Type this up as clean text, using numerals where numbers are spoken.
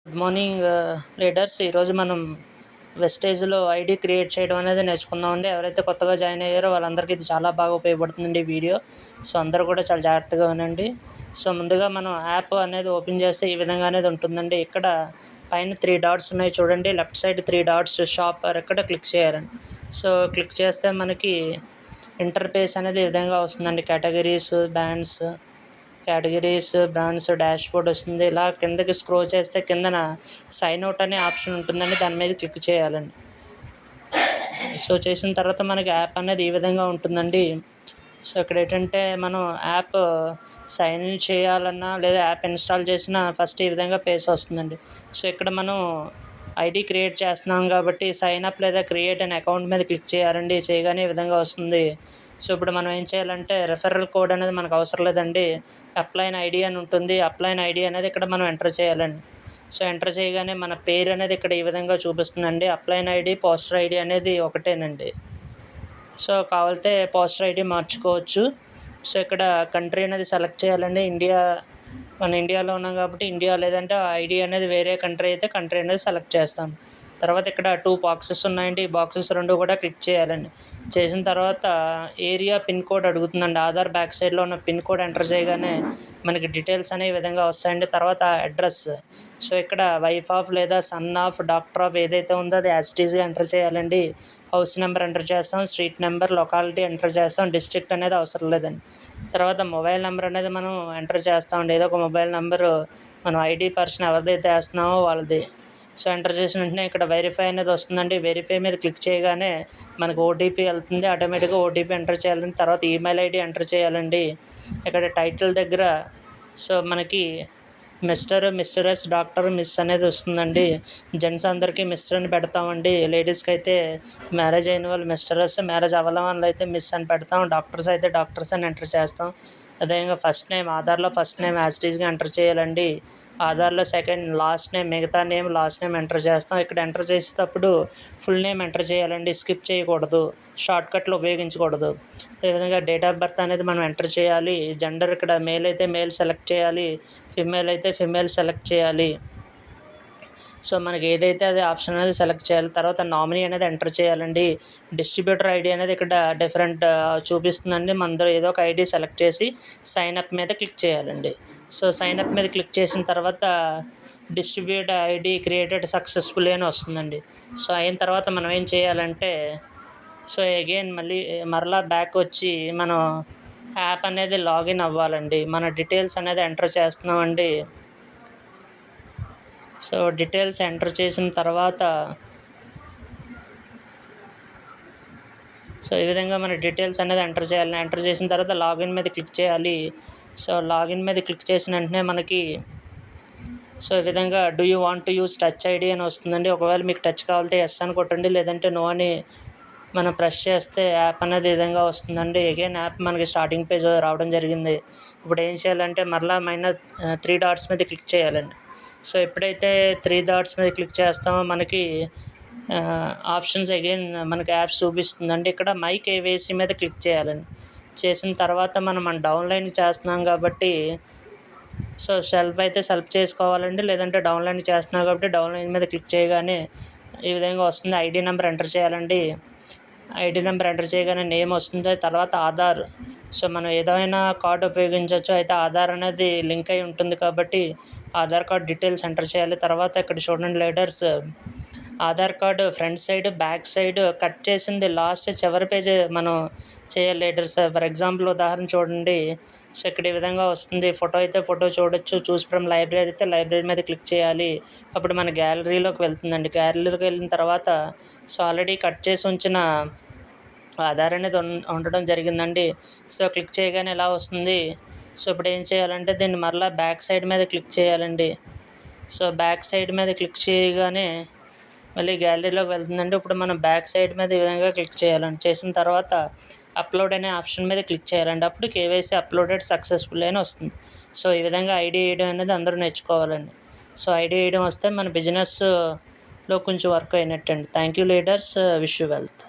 Good morning leaders. ఈరోజు మనం వెస్టేజ్లో ID create చేయడం అనేది నేర్చుకుందామండి. ఎవరైతే కొత్తగా జాయిన్ అయ్యారో వాళ్ళందరికీ ఇది చాలా బాగా ఉపయోగపడుతుందండి ఈ వీడియో. సో అందరూ కూడా చాలా జాగ్రత్తగా వినండి. సో ముందుగా మనం యాప్ అనేది ఓపెన్ చేస్తే ఈ విధంగా అనేది ఉంటుందండి. ఇక్కడ పైన 3 డాట్స్ ఉన్నాయి చూడండి. లెఫ్ట్ సైడ్ 3 డాట్స్ షాప్ ఇక్కడ క్లిక్ చేయాలండి. సో క్లిక్ చేస్తే మనకి ఇంటర్ఫేస్ అనేది ఈ విధంగా వస్తుందండి. కేటగిరీస్, బ్రాండ్స్ డాష్బోర్డ్ వస్తుంది. ఇలా కిందకి స్క్రోల్ చేస్తే కిందన సైన్ అవుట్ అనే ఆప్షన్ ఉంటుందండి. దాని మీద క్లిక్ చేయాలండి. సో చేసిన తర్వాత మనకి యాప్ అనేది ఈ విధంగా ఉంటుందండి. సో ఇక్కడ ఏంటంటే మనం యాప్ సైన్ ఇన్ చేయాలన్నా లేదా యాప్ ఇన్స్టాల్ చేసినా ఫస్ట్ ఈ విధంగా పేజ్ వస్తుందండి. సో ఇక్కడ మనం ఐడి క్రియేట్ చేస్తున్నాం కాబట్టి సైన్ అప్ లేదా క్రియేట్ అనే అకౌంట్ మీద క్లిక్ చేయాలండి. చేయగానే ఈ విధంగా వస్తుంది. సో ఇప్పుడు మనం ఏం చేయాలంటే రెఫరల్ కోడ్ అనేది మనకు అవసరం లేదండి. అప్లైన్ ఐడి అని ఉంటుంది. అప్లైన్ ఐడి అనేది ఇక్కడ మనం ఎంటర్ చేయాలండి. సో ఎంటర్ చేయగానే మన పేరు అనేది ఇక్కడ ఈ విధంగా చూపిస్తుందండి. అప్లైన్ ఐడి, పోస్టర్ ఐడి అనేది ఒకటేనండి. సో కావాలంటే పోస్టర్ ఐడి మార్చుకోవచ్చు. సో ఇక్కడ కంట్రీ అనేది సెలెక్ట్ చేయాలండి. మన ఇండియాలో ఉన్నాం కాబట్టి ఇండియా, లేదంటే ఐడి అనేది వేరే కంట్రీ అయితే కంట్రీ అనేది సెలెక్ట్ చేస్తాం. తర్వాత ఇక్కడ 2 బాక్సెస్ ఉన్నాయండి. ఈ బాక్సెస్ 2 కూడా క్లిక్ చేయాలండి. చేసిన తర్వాత ఏరియా పిన్ కోడ్ అడుగుతుందండి. ఆధార్ బ్యాక్ సైడ్లో ఉన్న పిన్ కోడ్ ఎంటర్ చేయగానే మనకి డీటెయిల్స్ అనే విధంగా వస్తాయండి. తర్వాత అడ్రస్, సో ఇక్కడ వైఫ్ ఆఫ్ లేదా సన్ ఆఫ్, డాక్టర్ ఆఫ్ ఏదైతే ఉందో అది యాజ్ ఇట్ ఈజ్గా ఎంటర్ చేయాలండి. హౌస్ నెంబర్ ఎంటర్ చేస్తాం, స్ట్రీట్ నెంబర్, లొకాలిటీ ఎంటర్ చేస్తాం, డిస్ట్రిక్ట్ అనేది అవసరం లేదండి. తర్వాత మొబైల్ నెంబర్ అనేది మనం ఎంటర్ చేస్తామండి. ఏదో ఒక మొబైల్ నెంబరు మనం ఐడి పర్సన్ ఎవరిదైతే వేస్తున్నామో వాళ్ళది. సో ఎంటర్ చేసిన వెంటనే ఇక్కడ వెరిఫై అనేది వస్తుందండి. వెరిఫై మీద క్లిక్ చేయగానే మనకు ఓటీపీ వెళ్తుంది. ఆటోమేటిక్గా ఓటీపీ ఎంటర్ చేయాలండి. తర్వాత ఈమెయిల్ ఐడి ఎంటర్ చేయాలండి. ఇక్కడ టైటిల్ దగ్గర సో మనకి మిస్టర్ఎస్, డాక్టర్, మిస్ అనేది వస్తుందండి. జెంట్స్ అందరికీ మిస్టర్ అని పెడతామండి. లేడీస్కి అయితే మ్యారేజ్ అయిన వాళ్ళు మిస్టర్ఎస్, మ్యారేజ్ అవ్వని వాళ్ళు అయితే మిస్ అని పెడతాం. డాక్టర్స్ అయితే డాక్టర్స్ అని ఎంటర్ చేస్తాం. అదేవిధంగా ఫస్ట్ నేమ్, ఆధార్లో ఫస్ట్ నేమ్ యాజ్ ఇట్ ఈజ్గా ఎంటర్ చేయాలండి. ఆధార్లో సెకండ్ లాస్ట్ నేమ్, మిగతా నేమ్ లాస్ట్ నేమ్ ఎంటర్ చేస్తాం. ఇక్కడ ఎంటర్ చేసేటప్పుడు ఫుల్ నేమ్ ఎంటర్ చేయాలండి. స్కిప్ చేయకూడదు, షార్ట్కట్లు ఉపయోగించకూడదు. అదేవిధంగా డేట్ ఆఫ్ బర్త్ అనేది మనం ఎంటర్ చేయాలి. జెండర్ ఇక్కడ మేల్ అయితే మేల్ సెలెక్ట్ చేయాలి, ఫిమేల్ అయితే ఫిమేల్ సెలెక్ట్ చేయాలి. సో మనకి ఏదైతే అదే ఆప్షన్ అనేది సెలెక్ట్ చేయాలి. తర్వాత నామినీ అనేది ఎంటర్ చేయాలండి. డిస్ట్రిబ్యూటర్ ఐడి అనేది ఇక్కడ డిఫరెంట్ చూపిస్తుందండి. మనలో ఏదో ఒక ఐడి సెలెక్ట్ చేసి సైన్ అప్ మీద క్లిక్ చేయాలండి. సో సైన్ అప్ మీద క్లిక్ చేసిన తర్వాత డిస్ట్రిబ్యూట్ ఐడి క్రియేటెడ్ సక్సెస్ఫుల్లీ అని వస్తుందండి. సో అయిన తర్వాత మనం ఏం చేయాలంటే సో అగైన్ మరలా బ్యాక్ వచ్చి మనం యాప్ అనేది లాగిన్ అవ్వాలండి. మన డీటెయిల్స్ అనేది ఎంటర్ చేస్తున్నామండి. సో డీటెయిల్స్ ఎంటర్ చేసిన తర్వాత సో ఈ విధంగా మన డీటెయిల్స్ అనేది ఎంటర్ చేయాలి. ఎంటర్ చేసిన తర్వాత లాగిన్ మీద క్లిక్ చేయాలి. సో లాగిన్ మీద క్లిక్ చేసిన వెంటనే మనకి సో ఈ విధంగా do you want to use touch ID అని వస్తుందండి. ఒకవేళ మీకు టచ్ కావాలంటే ఎస్ అని కొట్టండి, లేదంటే నో అని మనం ప్రెస్ చేస్తే యాప్ అనేది ఈ విధంగా వస్తుందండి. అగైన్ యాప్ మనకి స్టార్టింగ్ పేజ్ రావడం జరిగింది. ఇప్పుడు ఏం చేయాలంటే మరలా 3 డాట్స్ మీద క్లిక్ చేయాలండి. సో ఎప్పుడైతే 3 డాట్స్ మీద క్లిక్ చేస్తామో మనకి ఆప్షన్స్ అగైన్ మనకి యాప్స్ చూపిస్తుందండి. ఇక్కడ మై కేవైసీ మీద క్లిక్ చేయాలండి. చేసిన తర్వాత మనం డౌన్లైన్ చేస్తున్నాం కాబట్టి సో సెల్ఫ్ చేసుకోవాలండి, లేదంటే డౌన్లైన్ చేస్తున్నాం కాబట్టి డౌన్లైన్ మీద క్లిక్ చేయగానే ఈ విధంగా వస్తుంది. ఐడి నెంబర్ ఎంటర్ చేయాలండి. ఐడి నెంబర్ ఎంటర్ చేయగానే నేమ్ వస్తుంది. తర్వాత ఆధార్, సో మనం ఏదైనా కార్డు ఉపయోగించవచ్చు. అయితే ఆధార్ అనేది లింక్ అయి ఉంటుంది కాబట్టి ఆధార్ కార్డ్ డీటెయిల్స్ ఎంటర్ చేయాలి. తర్వాత ఇక్కడ చూడండి leaders, Aadhaar card front side, back side cut చేసింది లాస్ట్ చివరి పేజ్ మనం చేయాలి లీడర్స్. ఫర్ ఎగ్జాంపుల్ ఉదాహరణ చూడండి. సో ఇక్కడ ఈ విధంగా వస్తుంది. ఫోటో అయితే ఫోటో చూడొచ్చు. చూస్ ఫ్రమ్ లైబ్రరీ అయితే లైబ్రరీ మీద క్లిక్ చేయాలి. అప్పుడు మన గ్యాలరీలోకి వెళ్తుందండి. గ్యాలరీలోకి వెళ్ళిన తర్వాత సో ఆల్రెడీ కట్ చేసి ఉంచిన ఆధార్ అనేది ఉండడం జరిగిందండి. సో క్లిక్ చేయగానే ఎలా వస్తుంది. సో ఇప్పుడు ఏం చేయాలంటే దీన్ని మరలా బ్యాక్ సైడ్ మీద క్లిక్ చేయాలండి. సో బ్యాక్ సైడ్ మీద క్లిక్ చేయగానే మళ్ళీ గ్యాలరీలోకి వెళ్తుందండి. ఇప్పుడు మనం బ్యాక్ సైడ్ మీద ఈ విధంగా క్లిక్ చేయాలండి. చేసిన తర్వాత అప్లోడ్ అనే ఆప్షన్ మీద క్లిక్ చేయాలండి. అప్పుడు కేవైసీ అప్లోడెడ్ సక్సెస్ఫుల్ అని వస్తుంది. సో ఈ విధంగా ఐడి వేయడం అనేది అందరూ నేర్చుకోవాలండి. సో ఐడి వేయడం వస్తే మన బిజినెస్లో కొంచెం వర్క్ అయినట్టండి. Thank you leaders. Wish you wealth.